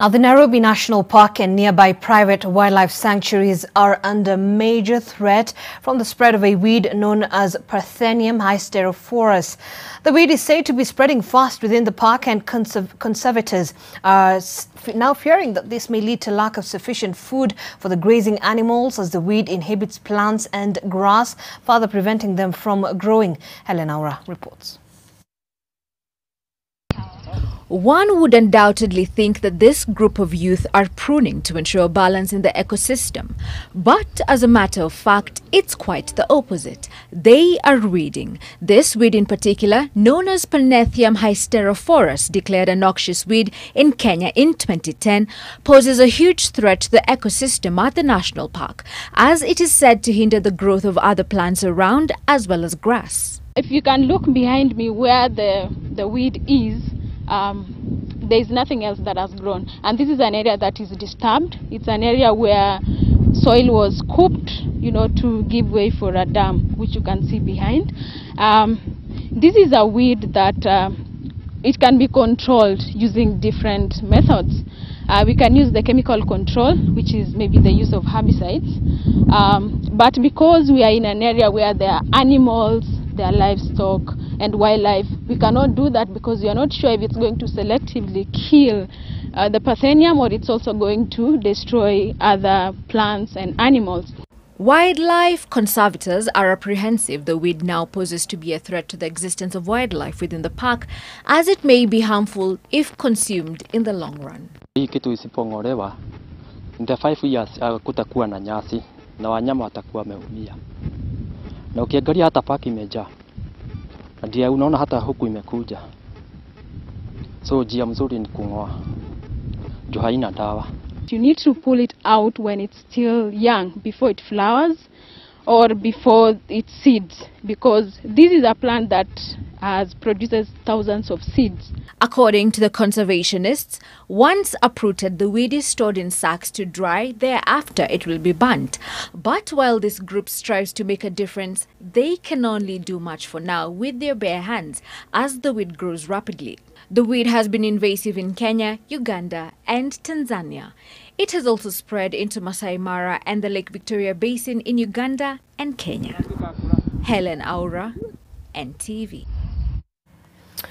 Now, the Nairobi National Park and nearby private wildlife sanctuaries are under major threat from the spread of a weed known as Parthenium hysterophorus. The weed is said to be spreading fast within the park, and conservators are now fearing that this may lead to lack of sufficient food for the grazing animals, as the weed inhibits plants and grass, further preventing them from growing. Helen Aura reports. One would undoubtedly think that this group of youth are pruning to ensure balance in the ecosystem. But as a matter of fact, it's quite the opposite. They are weeding. This weed in particular, known as Parthenium hysterophorus, declared a noxious weed in Kenya in 2010, poses a huge threat to the ecosystem at the national park, as it is said to hinder the growth of other plants around as well as grass. If you can look behind me where the weed is, there is nothing else that has grown, and this is an area that is disturbed. It's an area where soil was cooped, to give way for a dam, which you can see behind. This is a weed that it can be controlled using different methods. We can use the chemical control, which is maybe the use of herbicides, but because we are in an area where there are animals, there are livestock and wildlife, we cannot do that because we are not sure if it's going to selectively kill the Parthenium or it's also going to destroy other plants and animals. Wildlife conservators are apprehensive the weed now poses to be a threat to the existence of wildlife within the park, as it may be harmful if consumed in the long run. Hii kitu isipong'olewa, in the 5 years kutakuwa na nyasi na wanyama watakuwa wameumia. Na ukiangalia hata park imejaa. Ndio unaona hata huku imekuja. So njia mzuri ni kung'oa. Juu haina dawa. You need to pull it out when it's still young, before it flowers or before it seeds, because this is a plant that produces thousands of seeds. According to the conservationists, once uprooted, the weed is stored in sacks to dry. Thereafter, it will be burnt. But while this group strives to make a difference, they can only do much for now with their bare hands, as the weed grows rapidly. The weed has been invasive in Kenya, Uganda, and Tanzania. It has also spread into Masai Mara and the Lake Victoria Basin in Uganda and Kenya. Helen Aura, NTV.